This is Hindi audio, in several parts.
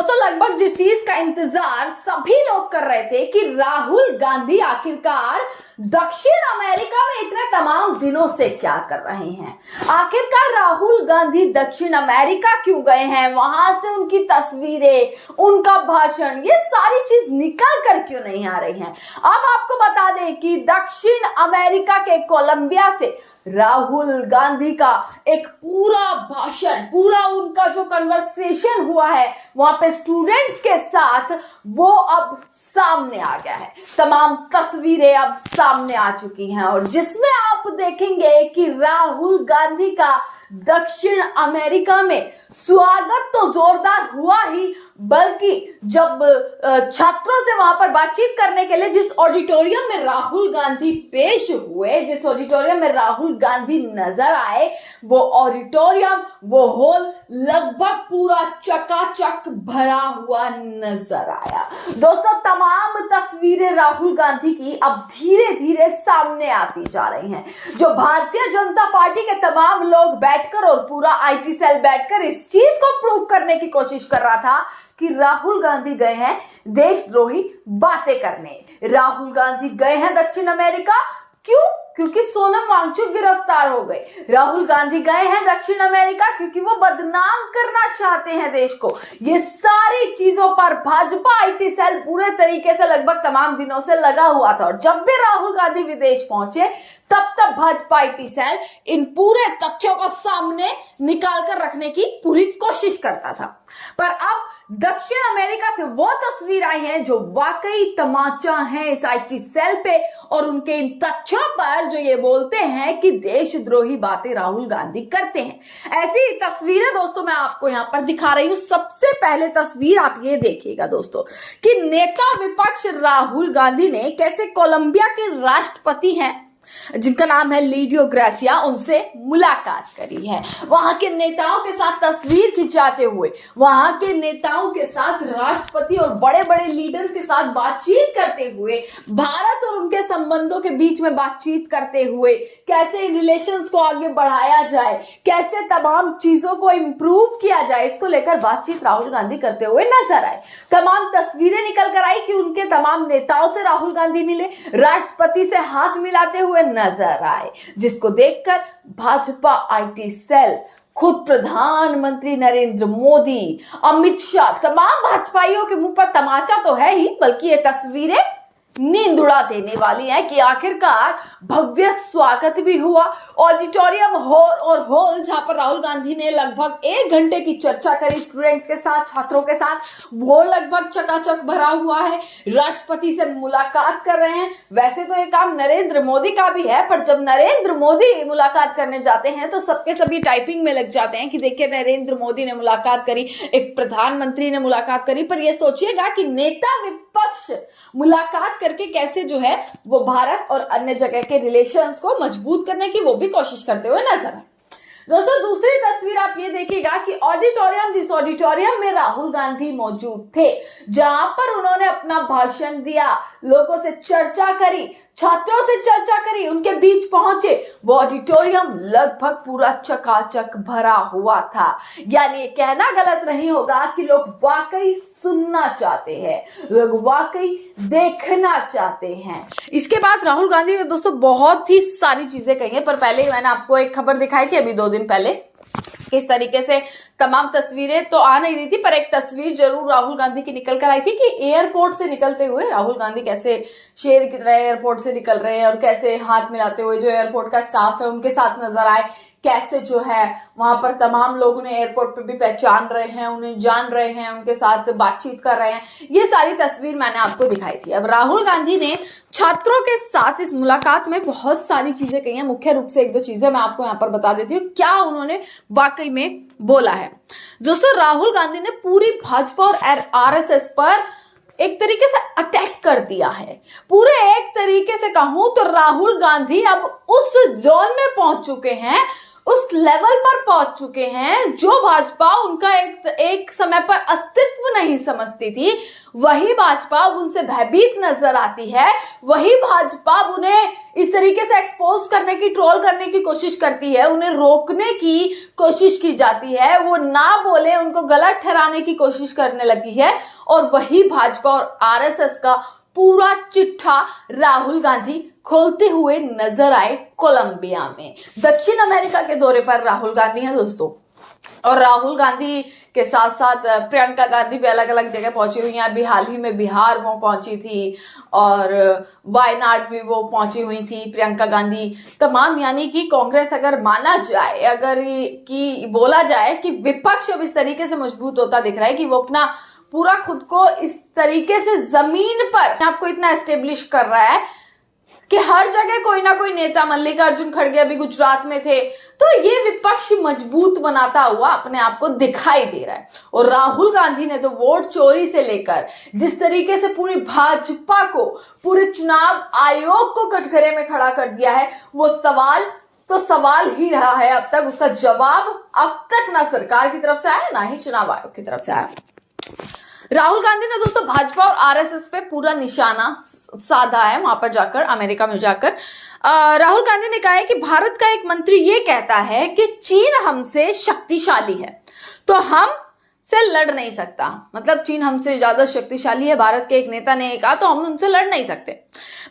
दोस्तों लगभग जिस चीज का इंतजार सभी लोग कर रहे थे कि राहुल गांधी आखिरकार दक्षिण अमेरिका में इतने तमाम दिनों से क्या कर रहे हैं, आखिरकार राहुल गांधी दक्षिण अमेरिका क्यों गए हैं, वहां से उनकी तस्वीरें, उनका भाषण, ये सारी चीज निकल कर क्यों नहीं आ रही हैं। अब आपको बता दें कि दक्षिण अमेरिका के कोलंबिया से राहुल गांधी का एक पूरा भाषण, पूरा उनका जो कन्वर्सेशन हुआ है वहां पे स्टूडेंट्स के साथ, वो अब सामने आ गया है। तमाम तस्वीरें अब सामने आ चुकी हैं और जिसमें आप देखेंगे कि राहुल गांधी का दक्षिण अमेरिका में स्वागत तो जोरदार हुआ ही, बल्कि जब छात्रों से वहां पर बातचीत करने के लिए जिस ऑडिटोरियम में राहुल गांधी पेश हुए, जिस ऑडिटोरियम में राहुल गांधी नजर आए, वो ऑडिटोरियम, वो हॉल लगभग पूरा चकाचक भरा हुआ नजर आया। दोस्तों तमाम तस्वीरें राहुल गांधी की अब धीरे धीरे सामने आती जा रही हैं। जो भारतीय जनता पार्टी के तमाम लोग बैठकर और पूरा आईटी सेल बैठकर इस चीज को प्रूव करने की कोशिश कर रहा था कि राहुल गांधी गए हैं देशद्रोही बातें करने, राहुल गांधी गए हैं दक्षिण अमेरिका, क्यों? क्योंकि सोनम वांगचुक गिरफ्तार हो गए। राहुल गांधी गए हैं दक्षिण अमेरिका क्योंकि वो बदनाम करना चाहते हैं देश को। ये सारी चीजों पर भाजपा आईटी सेल पूरे तरीके से लगभग तमाम दिनों से लगा हुआ था और जब भी राहुल गांधी विदेश पहुंचे तब भाजपा आईटी सेल इन पूरे तथ्यों को सामने निकाल कर रखने की पूरी कोशिश करता था। पर अब दक्षिण अमेरिका से वो तस्वीर आई है जो वाकई तमाचा है इस आईटी सेल पे और उनके इन तथ्यों पर जो ये बोलते हैं कि देशद्रोही बातें राहुल गांधी करते हैं। ऐसी तस्वीरें दोस्तों मैं आपको यहां पर दिखा रही हूं। सबसे पहले तस्वीर आप ये देखिएगा दोस्तों कि नेता विपक्ष राहुल गांधी ने कैसे कोलंबिया के राष्ट्रपति हैं जिनका नाम है लीडियो ग्रासिया, उनसे मुलाकात करी है। वहां के नेताओं के साथ तस्वीर खिंचाते हुए, वहां के नेताओं के साथ, राष्ट्रपति और बड़े बड़े लीडर्स के साथ बातचीत करते हुए, भारत और उनके संबंधों के बीच में बातचीत करते हुए, कैसे इन रिलेशंस को आगे बढ़ाया जाए, कैसे तमाम चीजों को इंप्रूव किया जाए, इसको लेकर बातचीत राहुल गांधी करते हुए नजर आए। तमाम तस्वीरें निकल कर आई कि उनके तमाम नेताओं से राहुल गांधी मिले, राष्ट्रपति से हाथ मिलाते हुए नजर आए, जिसको देखकर भाजपा आईटी सेल, खुद प्रधानमंत्री नरेंद्र मोदी, अमित शाह, तमाम भाजपाइयों के मुंह पर तमाचा तो है ही, बल्कि ये तस्वीरें नींद उड़ा देने वाली है कि आखिरकार भव्य स्वागत भी हुआ। ऑडिटोरियम हॉल जहां पर राहुल गांधी ने लगभग 1 घंटे की चर्चा करी स्टूडेंट्स के साथ, छात्रों के साथ, वो लगभग चकाचक भरा हुआ है। राष्ट्रपति से मुलाकात कर रहे हैं। वैसे तो ये काम नरेंद्र मोदी का भी है, पर जब नरेंद्र मोदी मुलाकात करने जाते हैं तो सबके सभी टाइपिंग में लग जाते हैं कि देखिए नरेंद्र मोदी ने मुलाकात करी, एक प्रधानमंत्री ने मुलाकात करी। पर यह सोचिएगा कि नेता विपक्ष मुलाकात करके कैसे जो है वो भारत और अन्य जगह के रिलेशंस को मजबूत करने की वो भी कोशिश करते हुए नजर आए। दोस्तों दूसरी तस्वीर आप ये देखिएगा कि ऑडिटोरियम, जिस ऑडिटोरियम में राहुल गांधी मौजूद थे, जहां पर उन्होंने अपना भाषण दिया, लोगों से चर्चा करी, छात्रों से चर्चा करी, उनके बीच पहुंचे, वो ऑडिटोरियम लगभग पूरा चकाचक भरा हुआ था। यानी कहना गलत नहीं होगा कि लोग वाकई सुनना चाहते हैं, लोग वाकई देखना चाहते हैं। इसके बाद राहुल गांधी ने दोस्तों बहुत ही सारी चीजें कही हैं, पर पहले ही मैंने आपको एक खबर दिखाई थी अभी 2 दिन पहले, किस तरीके से तमाम तस्वीरें तो आ नहीं रही थी, पर एक तस्वीर जरूर राहुल गांधी की निकल कर आई थी कि एयरपोर्ट से निकलते हुए राहुल गांधी कैसे शेर की तरह एयरपोर्ट से निकल रहे हैं और कैसे हाथ मिलाते हुए जो एयरपोर्ट का स्टाफ है उनके साथ नजर आए, कैसे जो है वहां पर तमाम लोग उन्हें एयरपोर्ट पे भी पहचान रहे हैं, उन्हें जान रहे हैं, उनके साथ बातचीत कर रहे हैं। ये सारी तस्वीर मैंने आपको दिखाई थी। अब राहुल गांधी ने छात्रों के साथ इस मुलाकात में बहुत सारी चीजें कही हैं। मुख्य रूप से 1-2 चीजें मैं आपको यहाँ पर बता देती हूँ क्या उन्होंने वाकई में बोला है। दोस्तों राहुल गांधी ने पूरी भाजपा और आरएसएस पर एक तरीके से अटैक कर दिया है। पूरे एक तरीके से कहूं तो राहुल गांधी अब उस जोन में पहुंच चुके हैं उस लेवल पर पहुंच चुके हैं जो भाजपा उनका एक समय पर अस्तित्व नहीं समझती थी, वही भाजपा अब उनसे भयभीत नजर आती है। वही भाजपा उन्हें इस तरीके से एक्सपोज करने की, ट्रोल करने की कोशिश करती है, उन्हें रोकने की कोशिश की जाती है, वो ना बोले उनको गलत ठहराने की कोशिश करने लगी है। और वही भाजपा और आरएसएस का पूरा चिट्ठा राहुल गांधी खोलते हुए नजर आए कोलंबिया में। दक्षिण अमेरिका के दौरे पर राहुल गांधी हैं दोस्तों, और राहुल गांधी के साथ साथ प्रियंका गांधी भी अलग अलग जगह पहुंची हुई हैं। अभी हाल ही में बिहार वो पहुंची थी और वायनाड भी वो पहुंची हुई थी प्रियंका गांधी। तमाम, यानी कि कांग्रेस अगर माना जाए, अगर कि बोला जाए कि विपक्ष अब इस तरीके से मजबूत होता दिख रहा है कि वो अपना पूरा खुद को इस तरीके से जमीन पर आपको इतना एस्टेब्लिश कर रहा है कि हर जगह कोई ना कोई नेता, मल्लिकार्जुन खड़गे अभी गुजरात में थे, तो ये विपक्ष मजबूत बनाता हुआ अपने आप को दिखाई दे रहा है। और राहुल गांधी ने तो वोट चोरी से लेकर जिस तरीके से पूरी भाजपा को, पूरे चुनाव आयोग को कटघरे में खड़ा कर दिया है, वो सवाल ही रहा है अब तक। उसका जवाब अब तक ना सरकार की तरफ से आया, ना ही चुनाव आयोग की तरफ से आया। राहुल गांधी ने दोस्तों भाजपा और आरएसएस पे पूरा निशाना साधा है वहां पर जाकर, अमेरिका में जाकर। राहुल गांधी ने कहा है कि भारत का एक मंत्री ये कहता है कि चीन हमसे शक्तिशाली है तो हम से लड़ नहीं सकता। मतलब चीन हमसे ज्यादा शक्तिशाली है, भारत के एक नेता ने कहा, तो हम उनसे लड़ नहीं सकते।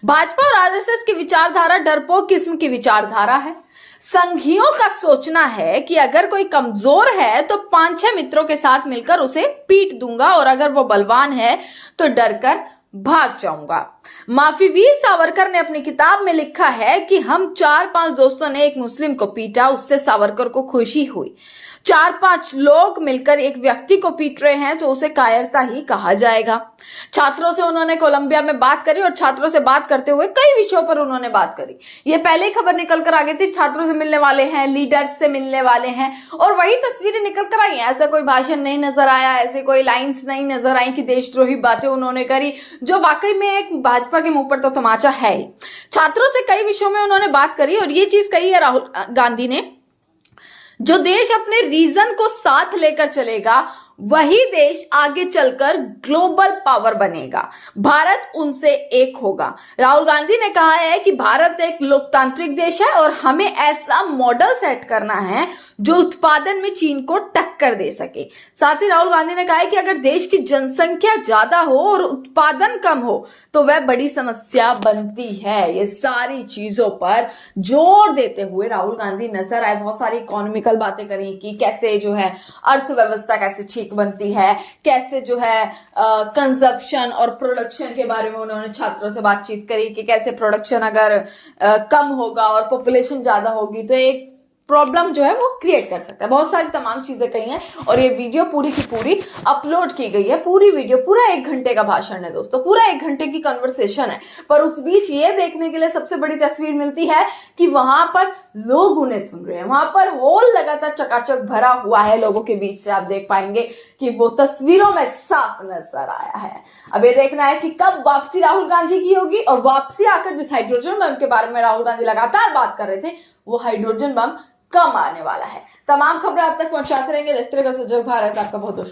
भाजपा और आरएसएस की विचारधारा डरपोक किस्म की विचारधारा है। संघियों का सोचना है कि अगर कोई कमजोर है तो 5-6 मित्रों के साथ मिलकर उसे पीट दूंगा, और अगर वो बलवान है तो डरकर भाग जाऊंगा। माफी वीर सावरकर ने अपनी किताब में लिखा है कि हम 4-5 दोस्तों ने एक मुस्लिम को पीटा, उससे सावरकर को खुशी हुई। 4-5 लोग मिलकर एक व्यक्ति को पीट रहे हैं तो उसे कायरता ही कहा जाएगा। छात्रों से उन्होंने कोलंबिया में बात करी, और छात्रों से बात करते हुए कई विषयों पर उन्होंने बात करी। ये पहले ही खबर निकल कर आ गई थी, छात्रों से मिलने वाले हैं, लीडर्स से मिलने वाले हैं, और वही तस्वीरें निकल कर आई हैं। ऐसा कोई भाषण नहीं नजर आया, ऐसे कोई लाइन्स नहीं नजर आई कि देशद्रोही बातें उन्होंने करी, जो वाकई में एक भाजपा के मुंह पर तो तमाचा है ही। छात्रों से कई विषयों में उन्होंने बात करी, और ये चीज कही है राहुल गांधी ने, जो देश अपने रीजन को साथ लेकर चलेगा वही देश आगे चलकर ग्लोबल पावर बनेगा। भारत उनसे एक होगा। राहुल गांधी ने कहा है कि भारत एक लोकतांत्रिक देश है और हमें ऐसा मॉडल सेट करना है जो उत्पादन में चीन को टक्कर दे सके। साथ ही राहुल गांधी ने कहा है कि अगर देश की जनसंख्या ज्यादा हो और उत्पादन कम हो तो वह बड़ी समस्या बनती है। ये सारी चीजों पर जोर देते हुए राहुल गांधी नजर आए। बहुत सारी इकोनॉमिकल बातें करी कि कैसे जो है अर्थव्यवस्था कैसे ठीक बनती है, कैसे जो है कंजप्शन और प्रोडक्शन के बारे में उन्होंने छात्रों से बातचीत करी कि कैसे प्रोडक्शन अगर कम होगा और पॉपुलेशन ज्यादा होगी तो एक प्रॉब्लम जो है वो क्रिएट कर सकता है। बहुत सारी तमाम चीजें कही हैं, और ये वीडियो पूरी की पूरी अपलोड की गई है। पूरी वीडियो पूरा 1 घंटे का भाषण है दोस्तों, पूरा 1 घंटे की कन्वर्सेशन है। पर उस बीच ये देखने के लिए सबसे बड़ी तस्वीर मिलती है कि वहां पर लोग उन्हें सुन रहे हैं, वहां पर हॉल लगातार चकाचक भरा हुआ है लोगों के बीच से। आप देख पाएंगे कि वो तस्वीरों में साफ नजर आया है। अब ये देखना है कि कब वापसी राहुल गांधी की होगी, और वापसी आकर जिस हाइड्रोजन बम के बारे में राहुल गांधी लगातार बात कर रहे थे वो हाइड्रोजन बम कम आने वाला है। तमाम खबरें आप तक पहुंचाते रहेंगे। देखते रहिएगा सजग भारत। आपका बहुत बहुत